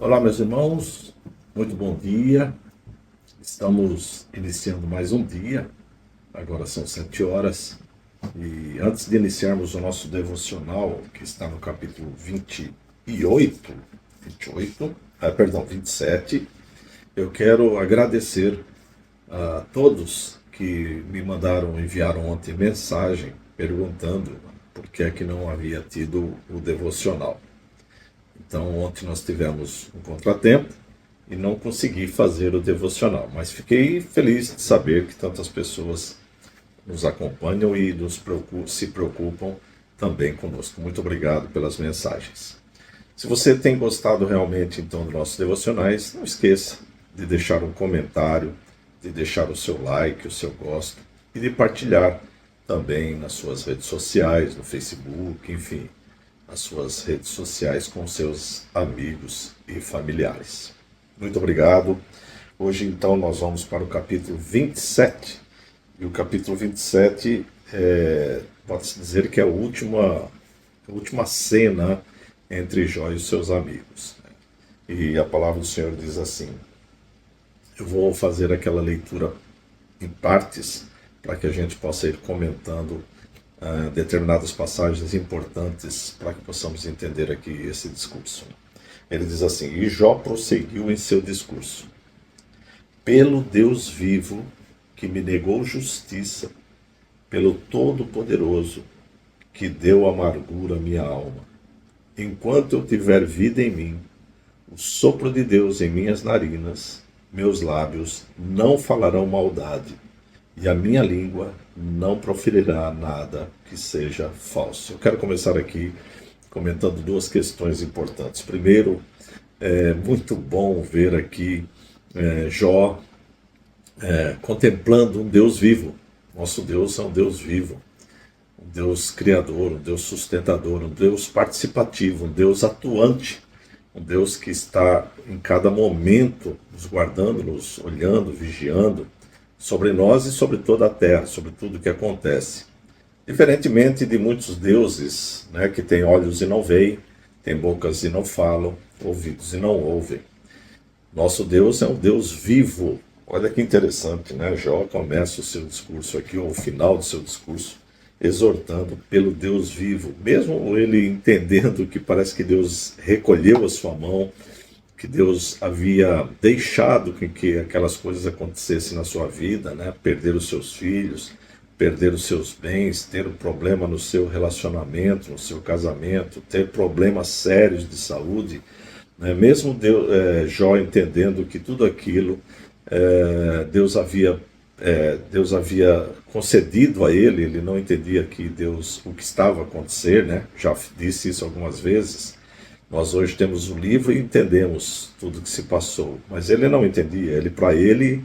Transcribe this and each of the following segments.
Olá, meus irmãos, muito bom dia. Estamos iniciando mais um dia, agora são 7 horas. E antes de iniciarmos o nosso devocional, que está no capítulo 27, eu quero agradecer a todos que me enviaram ontem mensagem perguntando por que é que não havia tido o devocional. Então, ontem nós tivemos um contratempo e não consegui fazer o devocional, mas fiquei feliz de saber que tantas pessoas nos acompanham e se preocupam também conosco. Muito obrigado pelas mensagens. Se você tem gostado realmente então dos nossos devocionais, não esqueça de deixar um comentário, de deixar o seu like, o seu gosto e de partilhar também nas suas redes sociais, no Facebook, enfim, as suas redes sociais com seus amigos e familiares. Muito obrigado. Hoje, então, nós vamos para o capítulo 27. E o capítulo 27 pode-se dizer que é a última cena entre Jó e os seus amigos. E a palavra do Senhor diz assim: eu vou fazer aquela leitura em partes para que a gente possa ir comentando determinadas passagens importantes para que possamos entender aqui esse discurso. Ele diz assim: e Jó prosseguiu em seu discurso: pelo Deus vivo, que me negou justiça, pelo Todo-Poderoso, que deu amargura à minha alma. Enquanto eu tiver vida em mim, o sopro de Deus em minhas narinas, meus lábios não falarão maldade, e a minha língua não proferirá nada que seja falso. Eu quero começar aqui comentando duas questões importantes. Primeiro, é muito bom ver aqui Jó contemplando um Deus vivo. Nosso Deus é um Deus vivo, um Deus criador, um Deus sustentador, um Deus participativo, um Deus atuante, um Deus que está em cada momento nos guardando, nos olhando, vigiando sobre nós e sobre toda a terra, sobre tudo que acontece. Diferentemente de muitos deuses, que têm olhos e não veem, têm bocas e não falam, ouvidos e não ouvem. Nosso Deus é um Deus vivo. Olha que interessante, Jó começa o seu discurso aqui, ou o final do seu discurso, exortando pelo Deus vivo, mesmo ele entendendo que parece que Deus recolheu a sua mão, que Deus havia deixado que aquelas coisas acontecessem na sua vida, perder os seus filhos, perder os seus bens, ter um problema no seu relacionamento, no seu casamento, ter problemas sérios de saúde, mesmo Jó entendendo que tudo aquilo Deus havia concedido a ele não entendia que o que estava a acontecer, já disse isso algumas vezes. Nós hoje temos o livro e entendemos tudo que se passou, mas ele não entendia. Para ele,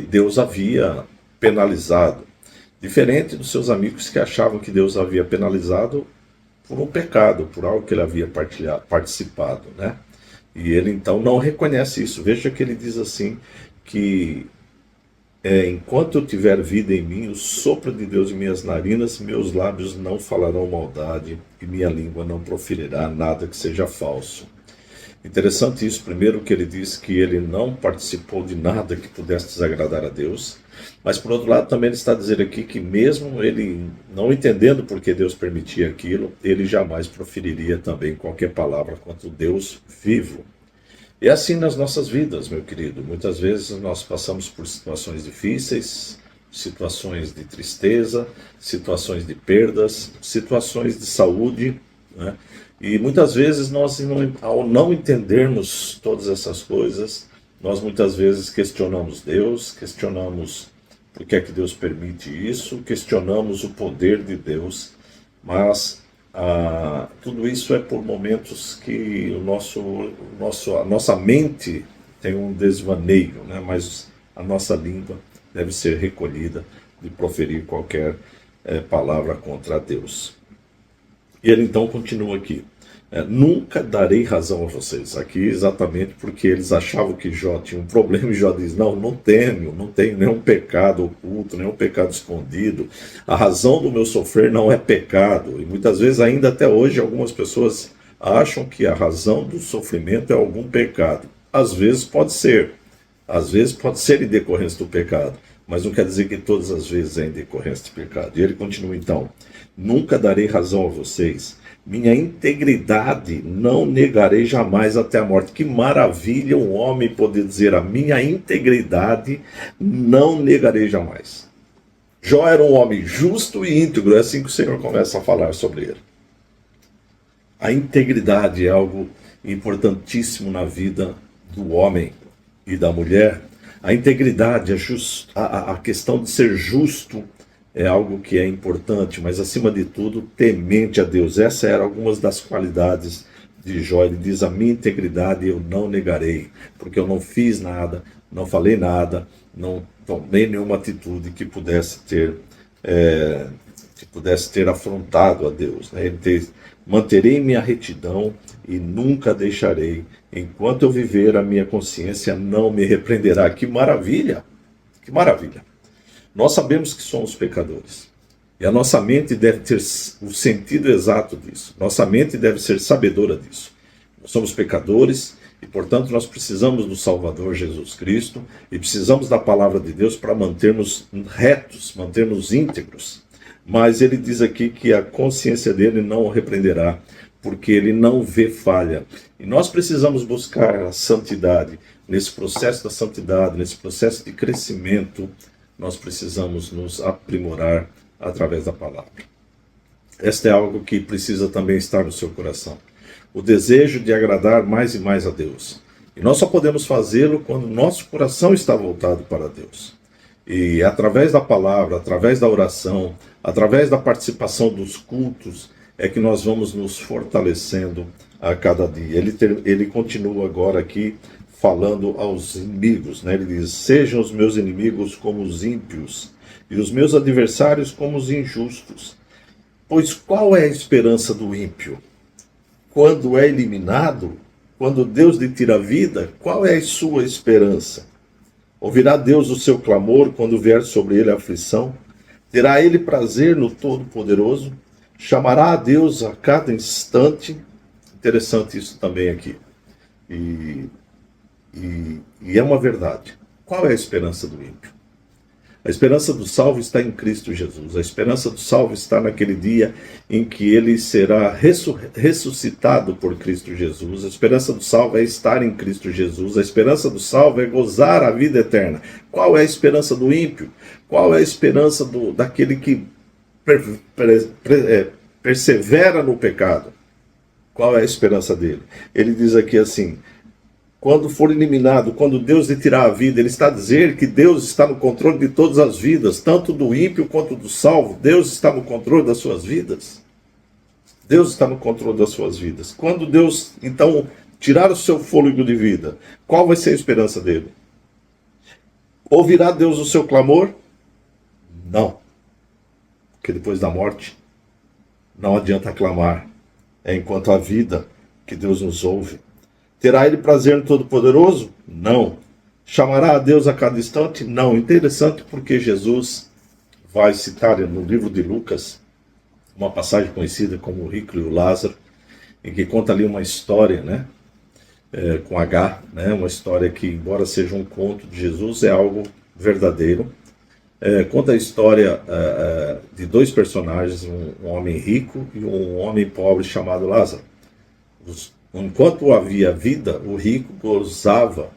Deus havia penalizado, diferente dos seus amigos que achavam que Deus havia penalizado por um pecado, por algo que ele havia participado, E ele então não reconhece isso. Veja que ele diz assim que enquanto eu tiver vida em mim, o sopro de Deus em minhas narinas, meus lábios não falarão maldade e minha língua não proferirá nada que seja falso. Interessante isso, primeiro que ele diz que ele não participou de nada que pudesse desagradar a Deus, mas por outro lado também ele está dizendo aqui que mesmo ele não entendendo por que Deus permitia aquilo, ele jamais proferiria também qualquer palavra contra o Deus vivo. E assim nas nossas vidas, meu querido, muitas vezes nós passamos por situações difíceis, situações de tristeza, situações de perdas, situações de saúde, E muitas vezes nós, ao não entendermos todas essas coisas, nós muitas vezes questionamos Deus, questionamos por que é que Deus permite isso, questionamos o poder de Deus, mas tudo isso é por momentos que a nossa mente tem um desvaneio, mas a nossa língua deve ser recolhida de proferir qualquer palavra contra Deus. E ele então continua aqui: nunca darei razão a vocês. Aqui exatamente porque eles achavam que Jó tinha um problema, e Jó diz: não tenho nenhum pecado oculto, nenhum pecado escondido. A razão do meu sofrer não é pecado. E muitas vezes, ainda até hoje, algumas pessoas acham que a razão do sofrimento é algum pecado. Às vezes pode ser em decorrência do pecado, mas não quer dizer que todas as vezes é em decorrência de pecado. E ele continua então: nunca darei razão a vocês, minha integridade não negarei jamais até a morte. Que maravilha um homem poder dizer: a minha integridade não negarei jamais. Jó era um homem justo e íntegro, é assim que o Senhor começa a falar sobre ele. A integridade é algo importantíssimo na vida do homem e da mulher. A integridade, a questão de ser justo é algo que é importante, mas acima de tudo, temente a Deus. Essas eram algumas das qualidades de Jó. Ele diz: a minha integridade eu não negarei, porque eu não fiz nada, não falei nada, não tomei nenhuma atitude que pudesse ter afrontado a Deus. Ele diz: manterei minha retidão e nunca deixarei. Enquanto eu viver, a minha consciência não me repreenderá. Que maravilha! Que maravilha! Nós sabemos que somos pecadores. E a nossa mente deve ter o sentido exato disso. Nossa mente deve ser sabedora disso. Nós somos pecadores e, portanto, nós precisamos do Salvador Jesus Cristo e precisamos da palavra de Deus para mantermos retos, mantermos íntegros. Mas ele diz aqui que a consciência dele não o repreenderá, porque ele não vê falha. E nós precisamos buscar a santidade. Nesse processo da santidade, nesse processo de crescimento, nós precisamos nos aprimorar através da palavra. Esta é algo que precisa também estar no seu coração. O desejo de agradar mais e mais a Deus. E nós só podemos fazê-lo quando nosso coração está voltado para Deus. E através da palavra, através da oração, através da participação dos cultos, é que nós vamos nos fortalecendo a cada dia. Ele continua agora aqui falando aos inimigos, né? Ele diz: sejam os meus inimigos como os ímpios, e os meus adversários como os injustos. Pois qual é a esperança do ímpio? Quando é eliminado, quando Deus lhe tira a vida, qual é a sua esperança? Ouvirá Deus o seu clamor quando vier sobre ele a aflição? Terá ele prazer no Todo-Poderoso? Chamará a Deus a cada instante? Interessante isso também aqui. E é uma verdade. Qual é a esperança do ímpio? A esperança do salvo está em Cristo Jesus. A esperança do salvo está naquele dia em que ele será ressuscitado por Cristo Jesus. A esperança do salvo é estar em Cristo Jesus. A esperança do salvo é gozar a vida eterna. Qual é a esperança do ímpio? Qual é a esperança daquele que persevera no pecado? Qual é a esperança dele? Ele diz aqui assim: quando for eliminado, quando Deus lhe tirar a vida, ele está a dizer que Deus está no controle de todas as vidas, tanto do ímpio quanto do salvo. Deus está no controle das suas vidas. Deus está no controle das suas vidas. Quando Deus, então, tirar o seu fôlego de vida, qual vai ser a esperança dele? Ouvirá Deus o seu clamor? Não. Porque depois da morte, não adianta clamar. É enquanto a vida que Deus nos ouve. Terá ele prazer no Todo-Poderoso? Não. Chamará a Deus a cada instante? Não. Interessante, porque Jesus vai citar no livro de Lucas uma passagem conhecida como o rico e o Lázaro, em que conta ali uma história, né, com H, né, uma história que, embora seja um conto de Jesus, é algo verdadeiro. Conta a história de dois personagens, um homem rico e um homem pobre chamado Lázaro. Enquanto havia vida, o rico gozava,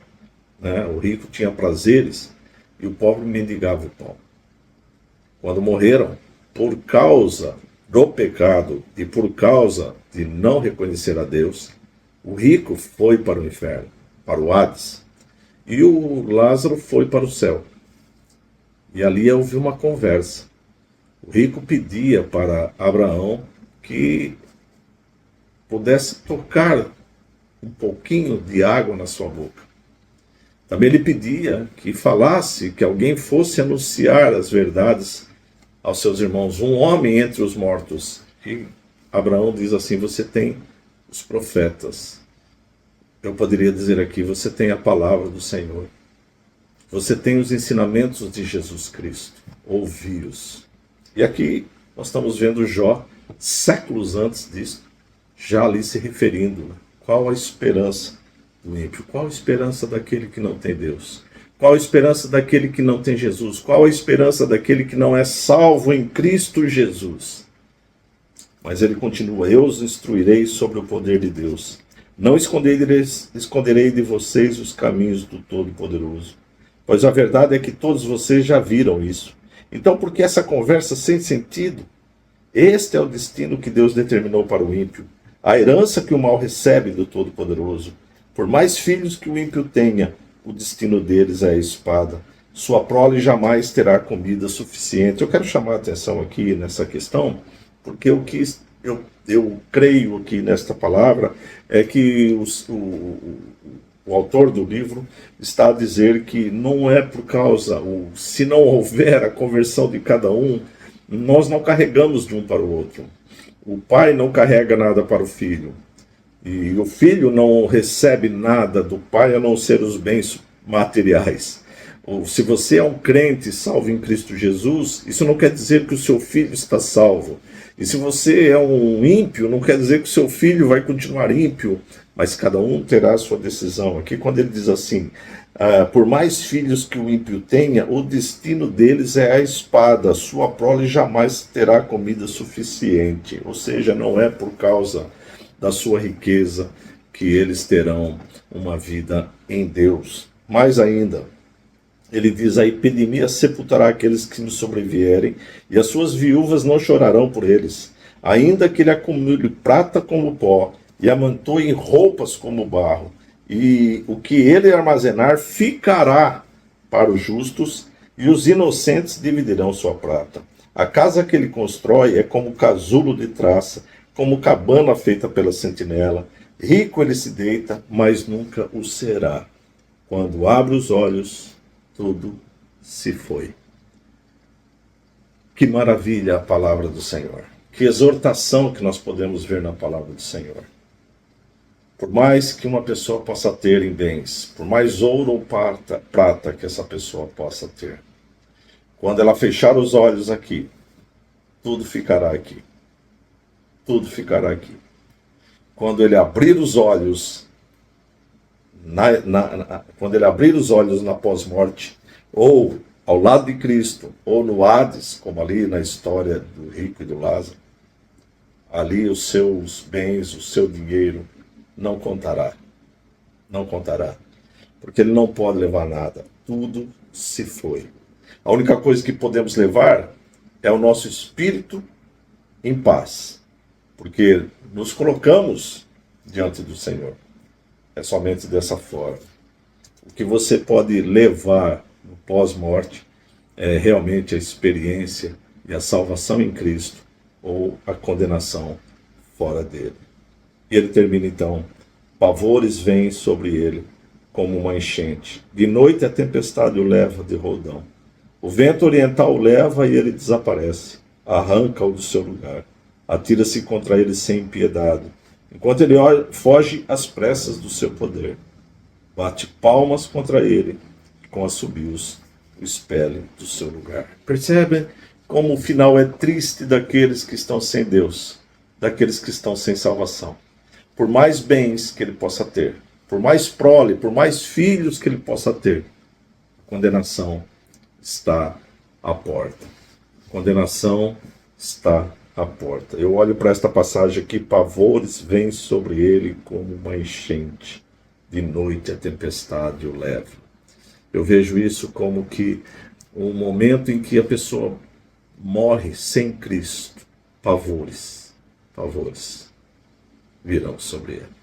né? O rico tinha prazeres e o pobre mendigava o pão. Quando morreram, por causa do pecado e por causa de não reconhecer a Deus, o rico foi para o inferno, para o Hades, e o Lázaro foi para o céu. E ali houve uma conversa. O rico pedia para Abraão que pudesse tocar um pouquinho de água na sua boca. Também ele pedia que falasse, que alguém fosse anunciar as verdades aos seus irmãos, um homem entre os mortos. E Abraão diz assim: você tem os profetas. Eu poderia dizer aqui: você tem a palavra do Senhor. Você tem os ensinamentos de Jesus Cristo. Ouvi-os. E aqui nós estamos vendo Jó, séculos antes disso, já ali se referindo, né? Qual a esperança do ímpio? Qual a esperança daquele que não tem Deus? Qual a esperança daquele que não tem Jesus? Qual a esperança daquele que não é salvo em Cristo Jesus? Mas ele continua: eu os instruirei sobre o poder de Deus. Não esconderei de vocês os caminhos do Todo-Poderoso. Pois a verdade é que todos vocês já viram isso. Então, por que essa conversa sem sentido? Este é o destino que Deus determinou para o ímpio. A herança que o mal recebe do Todo-Poderoso. Por mais filhos que o ímpio tenha, o destino deles é a espada. Sua prole jamais terá comida suficiente. Eu quero chamar a atenção aqui nessa questão, porque eu creio aqui nesta palavra é que o autor do livro está a dizer que não é por causa, se não houver a conversão de cada um, nós não carregamos de um para o outro. O pai não carrega nada para o filho. E o filho não recebe nada do pai a não ser os bens materiais. Se você é um crente salvo em Cristo Jesus, isso não quer dizer que o seu filho está salvo. E se você é um ímpio, não quer dizer que o seu filho vai continuar ímpio, mas cada um terá a sua decisão. Aqui quando ele diz assim, por mais filhos que o ímpio tenha, o destino deles é a espada, a sua prole jamais terá comida suficiente. Ou seja, não é por causa da sua riqueza que eles terão uma vida em Deus. Mais ainda, ele diz: a epidemia sepultará aqueles que nos sobrevierem, e as suas viúvas não chorarão por eles. Ainda que ele acumule prata como pó, e amontoe roupas como barro, e o que ele armazenar ficará para os justos, e os inocentes dividirão sua prata. A casa que ele constrói é como casulo de traça, como cabana feita pela sentinela. Rico ele se deita, mas nunca o será. Quando abre os olhos, tudo se foi. Que maravilha a palavra do Senhor. Que exortação que nós podemos ver na palavra do Senhor. Por mais que uma pessoa possa ter em bens, por mais ouro ou prata que essa pessoa possa ter, quando ela fechar os olhos aqui, tudo ficará aqui. Tudo ficará aqui. Quando ele abrir os olhos, quando ele abrir os olhos na pós-morte, ou ao lado de Cristo, ou no Hades, como ali na história do rico e do Lázaro, ali os seus bens, o seu dinheiro, não contará. Não contará. Porque ele não pode levar nada. Tudo se foi. A única coisa que podemos levar é o nosso espírito em paz. Porque nos colocamos diante do Senhor. É somente dessa forma. O que você pode levar no pós-morte é realmente a experiência e a salvação em Cristo ou a condenação fora dele. E ele termina então: pavores vêm sobre ele como uma enchente. De noite a tempestade o leva de roldão. O vento oriental o leva e ele desaparece. Arranca-o do seu lugar. Atira-se contra ele sem piedade, enquanto ele foge às pressas do seu poder. Bate palmas contra ele, e com assobios o expele do seu lugar. Percebem como o final é triste daqueles que estão sem Deus, daqueles que estão sem salvação. Por mais bens que ele possa ter, por mais prole, por mais filhos que ele possa ter, a condenação está à porta. A condenação está à porta. Eu olho para esta passagem aqui: pavores vêm sobre ele como uma enchente. De noite a tempestade o leva. Eu vejo isso como que um momento em que a pessoa morre sem Cristo. Pavores virão sobre ele.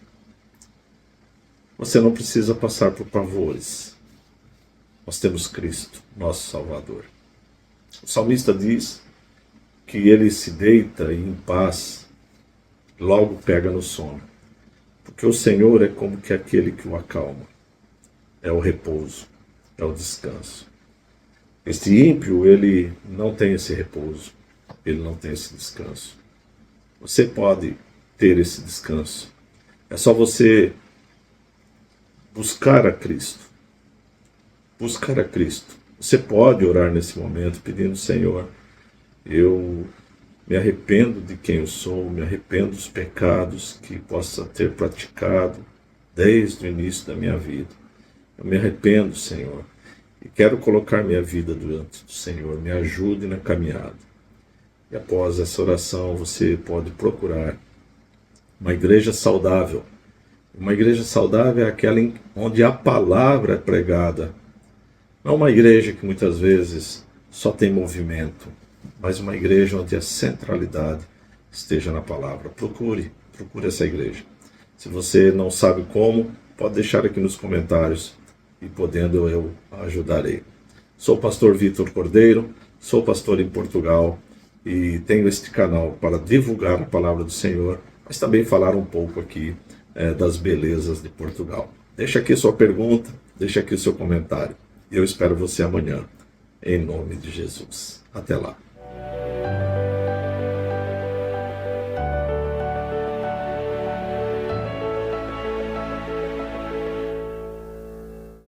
Você não precisa passar por pavores. Nós temos Cristo, nosso Salvador. O salmista diz que ele se deita e em paz logo pega no sono. Porque o Senhor é como que aquele que o acalma. É o repouso, é o descanso. Este ímpio, ele não tem esse repouso, ele não tem esse descanso. Você pode ter esse descanso. É só você buscar a Cristo. Buscar a Cristo. Você pode orar nesse momento pedindo: Senhor, eu Me arrependo de quem eu sou, me arrependo dos pecados que possa ter praticado desde o início da minha vida. Eu me arrependo, Senhor, e quero colocar minha vida diante do Senhor. Me ajude na caminhada. E após essa oração, você pode procurar uma igreja saudável. Uma igreja saudável é aquela onde a palavra é pregada. Não uma igreja que muitas vezes só tem movimento, mas uma igreja onde a centralidade esteja na palavra. Procure essa igreja. Se você não sabe como, pode deixar aqui nos comentários e podendo eu ajudarei. Sou o pastor Vitor Cordeiro, sou pastor em Portugal e tenho este canal para divulgar a palavra do Senhor, mas também falar um pouco aqui das belezas de Portugal. Deixa aqui sua pergunta, deixa aqui o seu comentário. E eu espero você amanhã, em nome de Jesus. Até lá.